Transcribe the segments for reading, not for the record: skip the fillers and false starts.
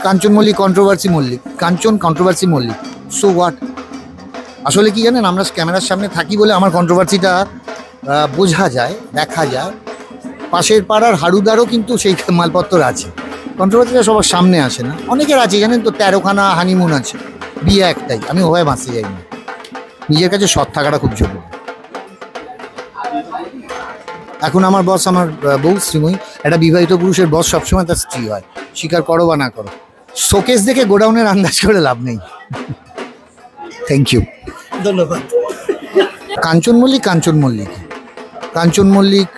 Kanchan Mallick controversy Mallick, Kanchan controversy Mallick, so what. আসলে কি জানেন, আমরা ক্যামেরার সামনে থাকি বলে আমার কন্ট্রোভার্সিটা বোঝা যায়, দেখা যায়। পাশের পাড়ার হাড়ুদারও কিন্তু সেই মালপত্র আছে, কন্ট্রোভার্সিটা সবার সামনে আসে না। অনেকের আছে জানেন তো, 13খানা হানিমুন আছে, বিয়ে একটাই। আমি ওভাবে বাঁচতে যাই না, নিজের কাছে সৎ থাকাটা খুব জরুরি। এখন আমার বস আমার বউ শ্রীময়ী, একটা বিবাহিত পুরুষের বস সবসময় তার স্ত্রী হয়, স্বীকার করো বা না করো। শোকেস দেখে গোডাউনের আন্দাজ করে লাভ নেই। থ্যাংক ইউ, ধন্যবাদ। কাঞ্চন মল্লিক কাঞ্চন মল্লিক, কাঞ্চন মল্লিক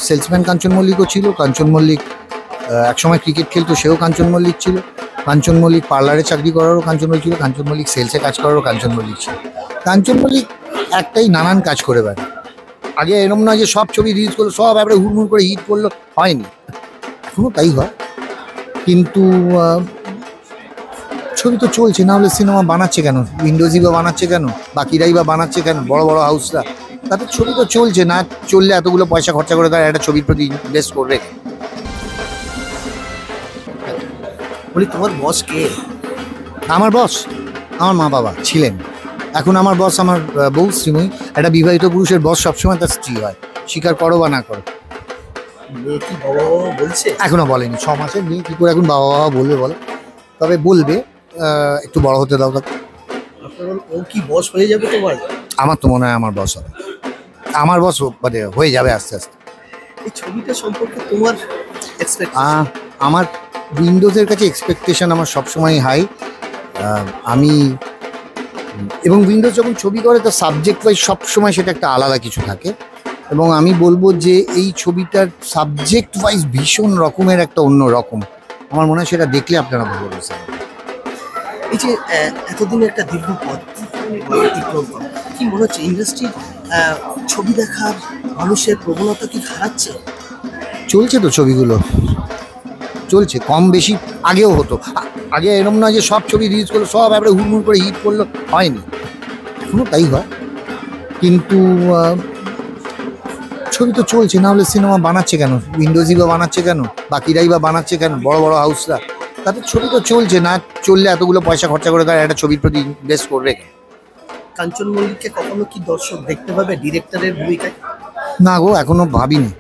সেলসম্যান কাঞ্চন মল্লিকও ছিল। কাঞ্চন মল্লিক একসময় ক্রিকেট খেলতো, সেও কাঞ্চন মল্লিক ছিল। কাঞ্চন মল্লিক পার্লারে চাকরি করারও কাঞ্চন মল্লিক ছিল। কাঞ্চন মল্লিক সেলসে কাজ করারও কাঞ্চন মল্লিক ছিল। কাঞ্চন মল্লিক একটাই, নানান কাজ করে বেড়ায়। আগে এরম নয় যে সব ছবি রিলিজ করলো, সব একবারে হুড়মুড় করে হিট করলো, হয়নি। এখনও তাই হয়, কিন্তু ছবি তো চলছে, না হলে সিনেমা বানাচ্ছে কেন? উইন্ডোজই বা বানাচ্ছে কেন? বাকিরাই বা বানাচ্ছে কেন? বড় বড় হাউসরা, তাদের ছবি তো চলছে। না চললে এতগুলো পয়সা খরচা করে তারা একটা ছবির প্রতি ইনভেস্ট করবে। বলি, তোমার বস কে? আমার বস আমার মা বাবা ছিলেন। এখন আমার বস আমার বউ শ্রীময়ী, একটা বিবাহিত পুরুষের বস সবসময় তার স্ত্রী হয়, স্বীকার করো বা না করো। মেয়ে কি বাবা বাবা বলছে? এখনো বলেনি, 6 মাসের মেয়ে কী করে এখন বাবা বাবা বলবে বলো? তবে বলবে, একটু বড় হতে দাও তাকে। ও কি বস হয়ে যাবে তোমার? আমার তো মনে হয় আমার বস হবে, আমার বস মানে হয়ে যাবে আস্তে আস্তে। এই ছবিটা সম্পর্কে তোমার আমার উইন্ডোজের কাছে এক্সপেকটেশন আমার সবসময় হাই। আমি এবং উইন্ডোজ যখন ছবি করে তার সাবজেক্ট ওয়াইজ সবসময় সেটা একটা আলাদা কিছু থাকে, এবং আমি বলবো যে এই ছবিটার সাবজেক্ট ওয়াইজ ভীষণ রকমের একটা অন্য রকম। আমার মনে হয় সেটা দেখলে আপনারা বলবেন। এই যে এতদিন একটা দীর্ঘ পথ অতিক্রম করা, কি মনে হচ্ছে ইন্ডাস্ট্রির ছবি দেখার মানুষের প্রবণতা কি হারাচ্ছে? চলছে তো, ছবিগুলো চলছে কম বেশি, আগেও হতো। আগে এরম নয় যে সব ছবি রিলিজ করলো, সব একবারে হুড়মুড় করে হিট করলো, হয়নি। এখনও তাই হয়, কিন্তু ছবি তো চলছে, না হলে সিনেমা বানাচ্ছে কেন? উইন্ডোজই বা বানাচ্ছে কেন? বাকিরাই বা বানাচ্ছে কেন? বড় বড় হাউসরা, তাদের ছবি তো চলছে। না চললে এতগুলো পয়সা খরচা করে তারা একটা ছবির প্রতি ইনভেস্ট করবে। কাঞ্চন মল্লিককে কখনো কি দর্শক দেখতে পাবে ডিরেক্টরের ভূমিকায়? না গো, এখনো ভাবিনি,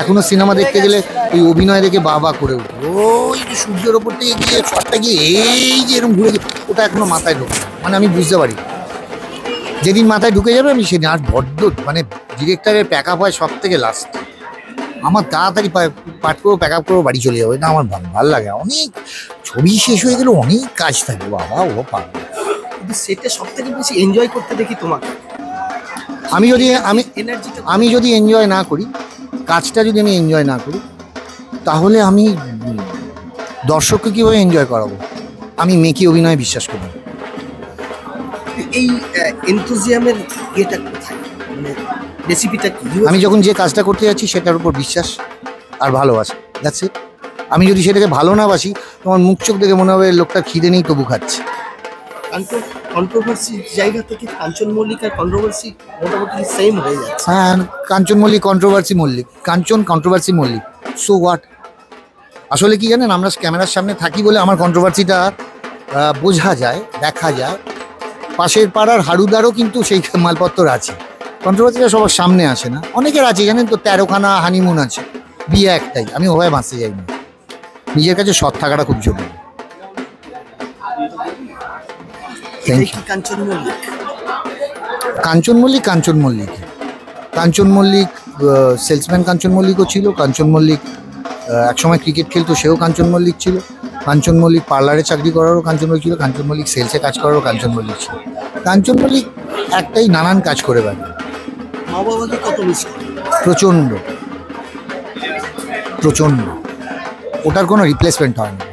এখনো সিনেমা দেখতে গেলে ওই অভিনয় দেখে বাবা করে উঠবে, ওই যে সূর্যের ওপর থেকে গিয়ে শটটা গিয়ে এই যে এরকম ঘুরে গিয়ে, ওটা এখনো মাথায় ঢোকে। মানে আমি বুঝতে পারি, যেদিন মাথায় ঢুকে যাবে আমি সেদিন। আর বড্ড মানে ডিরেক্টরের প্যাক আপ হয় সব থেকে লাস্ট। আমার তাড়াতাড়ি পাঠ করবো, প্যাক আপ করবো, বাড়ি চলে যাবো। এটা আমার ভালো লাগে। অনেক ছবি শেষ হয়ে গেলে অনেক কাজ থাকে, বাবা ও পারবে। কিন্তু সেটা সব থেকে বেশি এনজয় করতে দেখি তোমাকে। আমি যদি এনজয় না করি, কাজটা যদি আমি এনজয় না করি, তাহলে আমি দর্শককে কীভাবে এনজয় করাবো? আমি মেকি অভিনয়ে বিশ্বাস করি। এই এনথুজিয়ামের ইয়েটা কোথায়, মানে রেসিপিটা কি? আমি যখন যে কাজটা করতে যাচ্ছি সেটার উপর বিশ্বাস আর ভালোবাসা, দ্যাটস ইট। আমি যদি সেটাকে ভালো না বাসি, তোমার মুখ চোখ দেখে মনে হবে লোকটার খিদে নেই তবু খাচ্ছে। কন্ট্রোভার্সি জায়গা থেকে কাঞ্চন মল্লিক আর কন্ট্রোভার্সি মোটামুটি সেম হয়ে যাচ্ছে। হ্যাঁ, Kanchan Mallick controversy Mallick, Kanchan controversy Mallick, so what. আসলে কি জানেন, আমরা ক্যামেরার সামনে থাকি বলে আমার কন্ট্রোভার্সিটা বোঝা যায়, দেখা যায়। পাশের পাড়ার হাড়ুদারও কিন্তু সেই মালপত্র আছে, কন্ট্রোভার্সিটা সবার সামনে আসে না। অনেকের আছে জানেন তো, 13খানা হানিমুন আছে, বিয়ে একটাই। আমি ওভাবে বাঁচতে যাই না, নিজের কাছে সৎ থাকাটা খুব জরুরি। কাঞ্চন মল্লিক কাঞ্চন মল্লিক সেলসম্যান কাঞ্চন মল্লিকও ছিল। কাঞ্চন মল্লিক একসময় ক্রিকেট খেলতো, সেও কাঞ্চন মল্লিক ছিল। কাঞ্চন মল্লিক পার্লারে চাকরি করারও কাঞ্চন মল্লিক ছিল। কাঞ্চন মল্লিক সেলসে কাজ করারও কাঞ্চন মল্লিক ছিল। কাঞ্চন মল্লিক একটাই, নানান কাজ করে বেড়ায়। মা বাবাকে কত মিস করে? প্রচণ্ড, ওটার কোনো রিপ্লেসমেন্ট হয় না।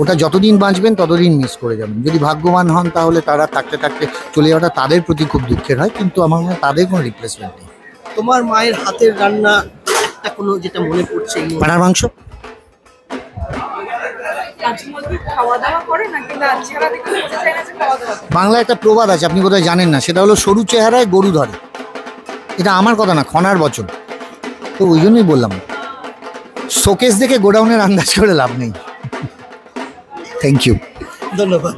ওটা যতদিন বাঁচবেন ততদিন মিস করে যাবেন। যদি ভাগ্যবান হন তাহলে তারা থাকতে থাকতে চলে যাওয়াটা তাদের প্রতি খুব দুঃখের হয়, কিন্তু আমার মনে হয় তাদের কোনো রিপ্লেসমেন্ট নেই। তোমার মায়ের হাতের রান্না কোনো যেটা মনে পড়ছে? পাড়ার মাংস। বাংলায় একটা প্রবাদ আছে, আপনি কোথায় জানেন না, সেটা হলো সরু চেহারায় গরু ধরে। এটা আমার কথা না, খনার বচন। তো ওই জন্যই বললাম, শোকেস দেখে গোডাউনের আন্দাজ করে লাভ নেই। Thank you. ধন্যবাদ।